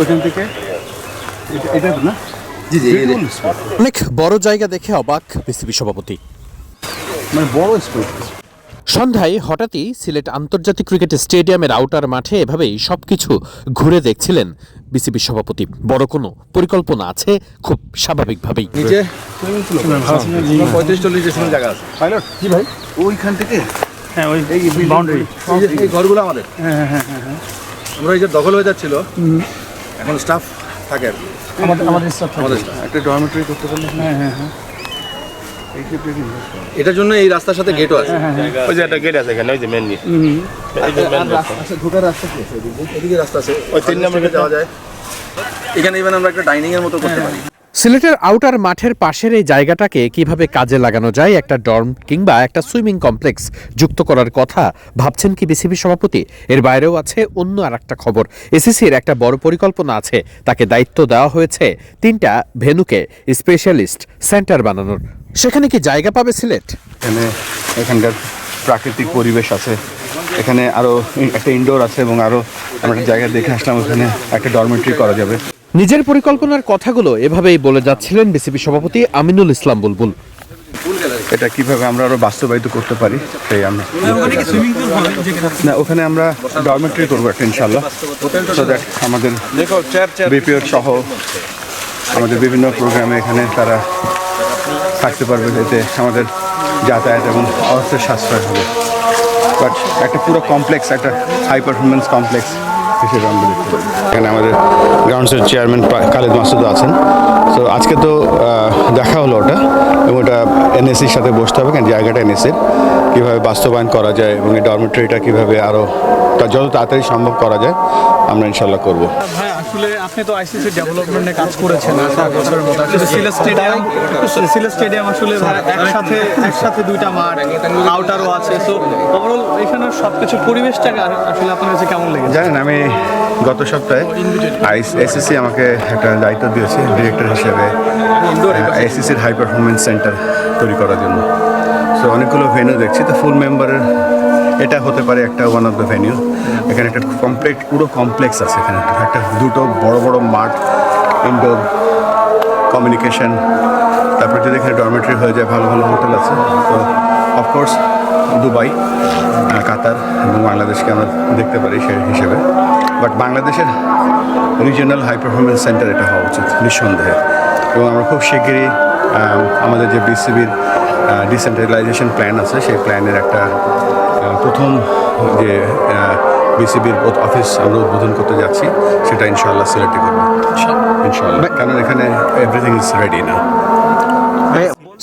ওইখান থেকে এটা না জি জি অনেক বড় জায়গা দেখে অবাক বিসিবি সভাপতি। মানে বড় স্পেস। সন্ধ্যায় হঠাৎই সিলেট আন্তর্জাতিক ক্রিকেট স্টেডিয়ামের আউটার মাঠে এভাবেই সবকিছু ঘুরে দেখছিলেন বিসিবি সভাপতি। বড় কোনো পরিকল্পনা আছে খুব স্বাভাবিকভাবেই। নিচে 35-40 ডিসিমেল জায়গা আছে। পাইলট কি ভাই ওইখান থেকে হ্যাঁ ওই বাউন্ডারি এই ঘরগুলো আমাদের। হ্যাঁ হ্যাঁ হ্যাঁ হ্যাঁ আমরা এই যে দখল হয়ে যাচ্ছিল, এখন স্টাফ থাকে আর কি। আমাদের স্টাফ আমাদের staff। একটা ডরমেটরি করতে পারলে হ্যাঁ হ্যাঁ হ্যাঁ এই ক্ষেত্রে কি এটার জন্য এই রাস্তার সাথে গেটও আছে। ওই যে একটা গেট আছে এখানে, ওই যে মেন গেট। ঢোকার রাস্তা কি আছে এদিকে রাস্তা আছে, ওই 3 নম্বর গেটে যাওয়া যায়। এখানে ইভেন আমরা একটা ডাইনিং এর মতো করতে পারি। সিলেটের আউটার মাঠের পাশের এই জায়গাটাকে কিভাবে কাজে লাগানো যায়, একটা ডর্ম কিংবা একটা সুইমিং কমপ্লেক্স যুক্ত করার কথা ভাবছেন কি বিসিবি সভাপতি? এর বাইরেও আছে অন্য আর একটা খবর। এসিসির একটা বড় পরিকল্পনা আছে, তাকে দায়িত্ব দেওয়া হয়েছে 3টা ভেন্যুকে স্পেশালিস্ট সেন্টার বানানোর। সেখানে কি জায়গা পাবে সিলেট? এখানকার প্রাকৃতিক পরিবেশ আছে, এখানে আরও একটা ইনডোর আছে এবং আরও আমরা একটা জায়গা দেখে আসলাম, ওখানে একটা ডরমেটরি করা যাবে। নিজের পরিকল্পনার কথাগুলো এভাবেই বলে যাচ্ছিলেন বিসিবি সভাপতি আমিনুল ইসলাম বুলবুল। এটা কিভাবে আমরা আরো বাস্তবায়িত করতে পারি সেই আমরা না, ওখানে আমরা ডরমেটরি করবো একটা ইনশাল্লাহ, সো দ্যাট আমাদের বিপিএড সহ আমাদের বিভিন্ন প্রোগ্রামে এখানে তারা থাকতে পারবে, এতে আমাদের যাতায়াত এবং অর্থের সাশ্রয় হবে। বাট একটা পুরো কমপ্লেক্স, একটা হাই পারফরমেন্স কমপ্লেক্স হিসেবে আমরা দেখতে পারি। এখানে আমাদের গ্রাউন্ডসের চেয়ারম্যান খালেদ মাসুদও আছেন। তো আজকে তো দেখা হলো ওটা, এবং ওটা এনএসির সাথে বসতে হবে, কারণ জায়গাটা এনএসির কীভাবে বাস্তবায়ন করা যায় এবং এই ডরমেটরিটা কীভাবে আরও যত তাড়াতাড়ি সম্ভব করা যায় আমরা ইনশাল্লাহ করবো। ভাই আসলে আপনি তো আইসিসি ডেভেলপমেন্টে কাজ করেছেন 7 বছরের মতো। আসলে সিলেট স্টেডিয়াম আসলে একসাথে 2টা মাঠ, আউটারও আছে। সো ওভারঅল এখানে সবকিছু পরিবেশটাকে আসলে আপনার কাছে কেমন লেগেছে? জানেন, আমি গত সপ্তাহে এসিসি আমাকে একটা দায়িত্ব দিয়েছে ডিরেক্টর হিসেবে এসিসির হাই পারফরমেন্স সেন্টার তৈরি করার জন্য। সো অনেকগুলো ভেন্যু দেখছি, তো ফুল মেম্বারের এটা হতে পারে একটা ওয়ান অফ দ্য ভেন্যু। এখানে একটা কমপ্লিট পুরো কমপ্লেক্স আছে, এখানে একটা 2টো বড় বড় মাঠ, ইনডোর, কমিউনিকেশন, তারপরে যদি এখানে ডরমেটরি হয়ে যায়, ভালো ভালো হোটেল আছে। তো অফকোর্স দুবাই, কাতার এবং বাংলাদেশকে আমরা দেখতে পারি সেই হিসেবে। বাট বাংলাদেশের রিজিওনাল হাই পারফরমেন্স সেন্টার এটা হওয়া উচিত নিঃসন্দেহে। এবং আমরা খুব শিগগিরই আমাদের যে বিসিবির ডিসেন্ট্রালাইজেশন প্ল্যান আছে, সেই প্ল্যানের একটা প্রথম যে বিসিবির অফিস আমরা উদ্বোধন করতে যাচ্ছি, সেটা ইনশাআল্লাহ সিলেক্ট করবো ইনশাআল্লাহ, কারণ এখানে এভরিথিং ইজ রেডি না।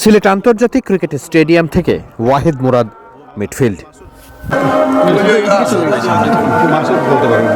সিলেট আন্তর্জাতিক ক্রিকেট স্টেডিয়াম থেকে ওয়াহিদ মুরাদ, মিডফিল্ড। বলতে পারবেন